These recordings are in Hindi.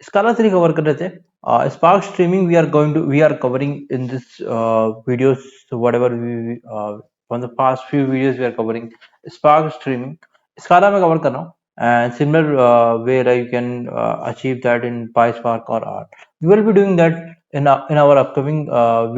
Scala 3 कवर कर रहे थे. Spark streaming we are covering in this videos. So whatever we from the past few videos we are covering Spark streaming. Scala में cover कर रहा हूँ. And similar way like you can achieve that in PySpark or R. We will be doing that in our upcoming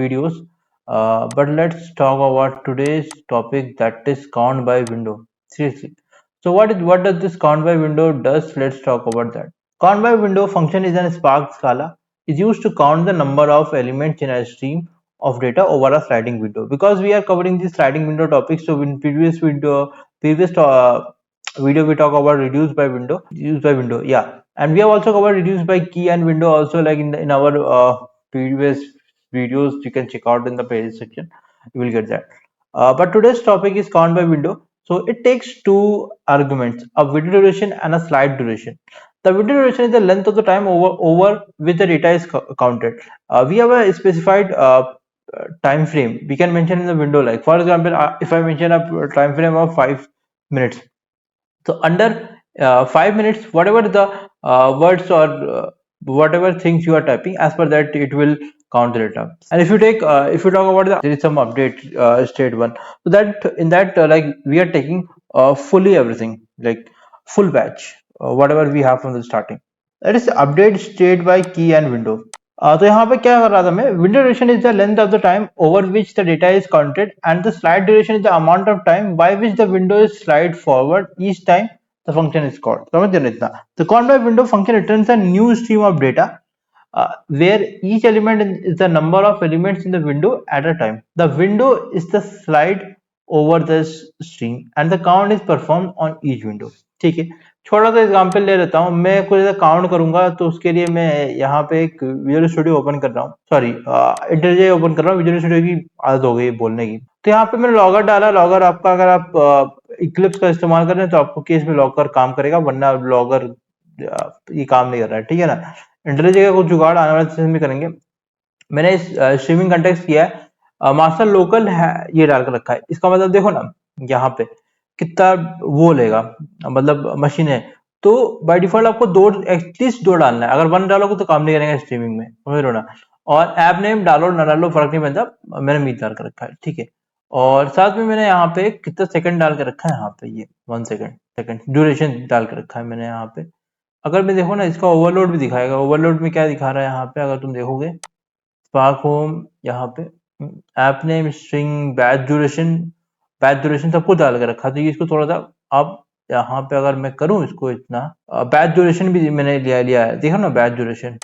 videos. But let's talk about today's topic, that is count by window. Seriously. So what does this count by window does? Let's talk about that. Count by window function is an Spark Scala. Is used to count the number of elements in a stream of data over a sliding window. Because we are covering the sliding window topic, so in previous video we talk about reduced by window, yeah, and we have also covered reduced by key and window also, like in our previous videos. You can check out in the playlist section, you will get that. But today's topic is count by window. So it takes two arguments, a video duration and a slide duration. The video duration is the length of the time over which the data is counted. We have a specified time frame we can mention in the window. Like for example, if I mention a time frame of 5 minutes, so under 5 minutes, whatever the words or whatever things you are typing, as per that it will count the data. And if you talk about there is some update state one, so that in that like we are taking fully everything, like full batch, whatever we have from the starting. That is update state by key and window. तो यहाँ पे क्या कर रहा था मैं, window duration is the length of the time over which the data is counted, and the slide duration is the amount of time by which the window is slide forward each time the function is called. समझ रहे हो इतना? The count by window function returns a new stream of data where each element is the number of elements in the window at a time. The window is the slide over the stream and the count is performed on each window. ठीक है, छोटा सा एग्जांपल ले लेता हूँ. मैं कुछ ऐसा काउंट करूंगा, तो उसके लिए मैं यहाँ पे एक विजुअल स्टूडियो ओपन कर रहा हूँ, सॉरी इंटरजे ओपन कर रहा हूँ. विजुअल स्टूडियो की आदत हो गई बोलने की. तो यहाँ पे मैंने लॉगर डाला. लॉगर आपका, अगर आप इक्लिप्स का इस्तेमाल कर रहे हैं तो आपको केस में लॉगर काम करेगा, वरना लॉगर ये काम नहीं कर रहा है. ठीक है ना. इंटरजे का कुछ जुगाड़ आने वाले सेशन में करेंगे. मैंने इस स्ट्रीमिंग कंटेक्स्ट किया है, मास्टर लोकल है ये डाल कर रखा है. इसका मतलब देखो ना, यहाँ पे कितना वो लेगा, मतलब मशीन है. तो बाय डिफॉल्ट आपको दो, एटलीस्ट दो डालना है. अगर वन डालोगे तो काम नहीं करेगा स्ट्रीमिंग में, समझ रहे हो ना. और ऐप नेम डालो ना डालो फर्क नहीं पड़ता, मैंने मीट डाल कर रखा है. ठीक है. और साथ में मैंने यहाँ पे कितना सेकंड डाल के रखा है, यहाँ पे ये 1 सेकंड ड्यूरेशन डाल के रखा है मैंने यहाँ पे. अगर मैं देखो ना, इसका ओवरलोड भी दिखाएगा. ओवरलोड में क्या दिखा रहा है यहाँ पे, अगर तुम देखोगे स्पार्क होम यहाँ पे, app name, string, batch duration सब कुछ डाल के रखा. तो ये इसको थोड़ा सा, अब यहाँ पे अगर मैं करूँ इसको इतना, बैच ड्यूरेशन भी मैंने लिया है. देखो ना, बैच ड्यूरेशन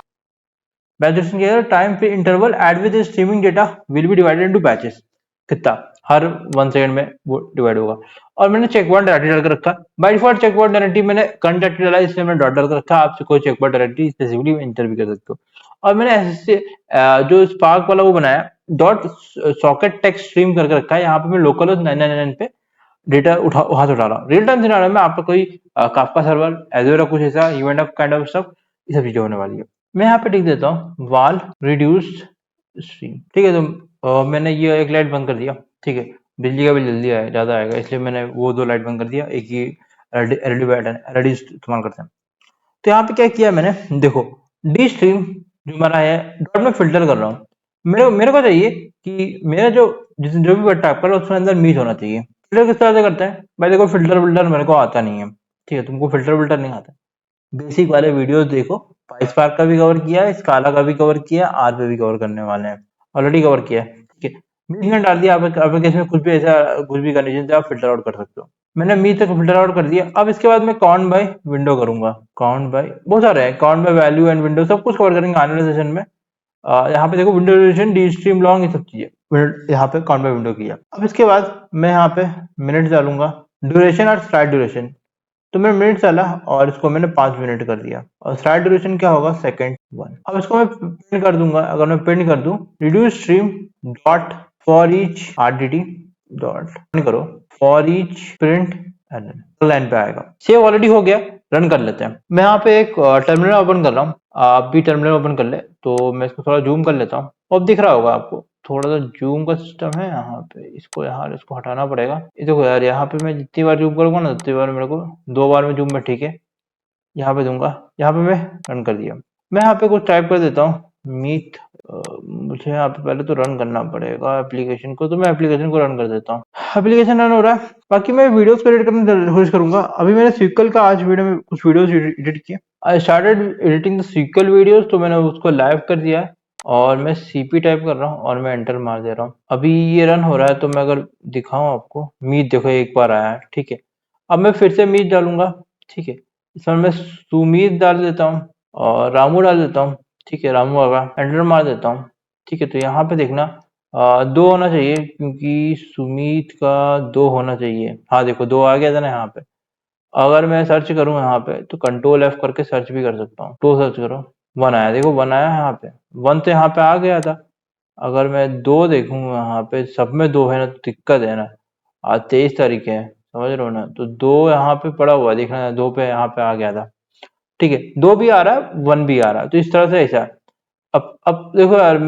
क्या है, टाइम पे interval at with streaming data will be divided into batches. कितना, हर 1 सेकंड में वो डिवाइड होगा. और मैंने चेक वर्ड डायरेक्टली डाल के रखा. By default check word directly मैंने करंट डायरेक्टली डाला, इसलिए मैंने डॉट डाल के रखा. आपसे कोई check word directly specifically enter भी कर सकते हो. और मैंने ऐसे जो स्पार्क वाला वो बनाया, डॉट सॉकेट टेक्स्ट स्ट्रीम करके रखा है. यहाँ पे मैं लोकल 999 पे डेटा वहां से उठा रहा हूँ. रियल टाइम सिनेरियो में आपका कोई काफका सर्वर, एजोरा, कुछ ऐसा event of kind of stuff, ये सब चीजें होने वाली है. मैं यहाँ पे लिख देता हूँ वाल रिड्यूस्ड स्ट्रीम. ठीक है. तो मैंने ये एक लाइट बंद कर दिया. ठीक है. बिजली का बिल जल्दी आया, ज्यादा आएगा, इसलिए मैंने वो दो लाइट बंद कर दिया. एक ही एलईडी इस्तेमाल करते हैं. तो यहाँ पे क्या किया मैंने, देखो डी स्ट्रीम जो हमारा है, डॉट में फिल्टर कर रहा हूँ. मेरे को चाहिए कि मेरा जो जो भी वर्ड टाइप कर रहा है उसके अंदर मीट होना चाहिए. फिल्टर किस तरह से करते हैं भाई, देखो फिल्टर विल्टर मेरे को आता नहीं है. ठीक है, तुमको फिल्टर विल्टर नहीं आता, बेसिक वाले वीडियोस देखो. पाइस्पार्क का भी कवर किया है, स्काला का भी कवर किया है, आर पे भी कवर करने वाले हैं, ऑलरेडी कवर किया है. ठीक है. मीट ने डाल दिया. आपके केस में कुछ भी ऐसा, कुछ भी कंडीशन से आप फिल्टर आउट कर सकते हो. मैंने मीट तक फिल्टर आउट कर दिया. अब इसके बाद मैं काउंट बाय विंडो करूंगा. काउंट बाय बहुत सारे हैं, count by value and window सब कुछ कवर करेंगे आने वाले सेशन में. यहाँ पे देखो window duration, D stream long, ये सब चीजें यहाँ पे काउंट बाय विंडो किया. अब इसके बाद मैं यहाँ पे मिनट डालूंगा, ड्यूरेशन और स्लाइड ड्यूरेशन. तो मैंने मिनट डाला और इसको मैंने 5 मिनट कर दिया. और स्लाइड ड्यूरेशन क्या होगा, सेकंड 1. अब इसको मैं प्रिंट कर दूंगा. अगर मैं प्रिंट कर दूं, reduce stream dot for each RDT dot करो, फॉर ईच प्रिंट लाइन पे आएगा. सेव ऑलरेडी हो गया, रन कर लेते हैं. मैं यहाँ पे एक टर्मिनल ओपन कर रहा हूँ, आप भी टर्मिनल ओपन कर ले. तो मैं इसको थोड़ा जूम कर लेता हूँ. अब दिख रहा होगा आपको, थोड़ा सा जूम का सिस्टम है यहाँ पे. इसको हटाना पड़ेगा. ये देखो यार, यहाँ पे मैं जितनी बार जूम करूंगा ना, उतनी बार मेरे को 2 बार में जूम में, ठीक है, यहाँ पे दूंगा. यहाँ पे मैं रन कर दिया. मैं यहाँ पे कुछ टाइप कर देता हूँ मीट। मुझे यहाँ पे पहले तो रन करना पड़ेगा एप्लीकेशन को, तो मैं एप्लीकेशन को रन कर देता हूँ। एप्लीकेशन रन हो रहा है। बाकी मैं वीडियोस को एडिट करने की कोशिश करूंगा। अभी मैंने सीक्वल का आज वीडियो में कुछ वीडियोस एडिट किए। I started editing the sequel videos, तो मैंने उसको लाइव कर दिया है और मैं सीपी टाइप कर रहा हूँ और मैं एंटर मार दे रहा हूँ। अभी ये रन हो रहा है, तो मैं अगर दिखाऊं आपको, मीट देखो एक बार आया है, ठीक है। अब मैं फिर से मीट डालूंगा, ठीक है। इसमें मैं सुमीत डाल देता हूँ और रामू डाल देता हूँ, ठीक है। रामू आगा एंटर मार देता हूँ, ठीक है। तो यहाँ पे देखना दो होना चाहिए, क्योंकि सुमीत का दो होना चाहिए। हाँ देखो दो आ गया था ना यहाँ पे। अगर मैं सर्च करूँ यहाँ पे, तो कंट्रोल एफ करके सर्च भी कर सकता हूँ। तो सर्च करो, वन आया, देखो वन आया है यहाँ पे। वन तो यहाँ पे आ गया था। अगर मैं दो देखूँ यहाँ पे, सब में दो है ना, तो दिक्कत है ना। आज 23 तारीख है, समझ रहे हो ना। तो दो यहाँ पे पड़ा हुआ है, देखना दो पे यहाँ पे आ गया था, ठीक है। दो भी आ रहा है, वन भी आ रहा है, तो इस तरह से ऐसा है। अब देखो यार,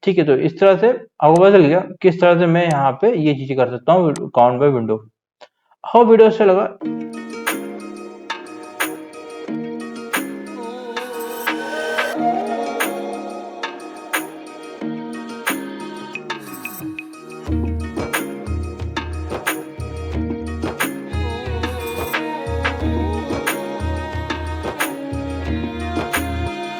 ठीक है। तो इस तरह से आपको पता चल गया किस तरह से मैं यहाँ पे ये चीजें कर सकता हूँ काउंट बाय विंडो। हाँ वीडियो अच्छा लगा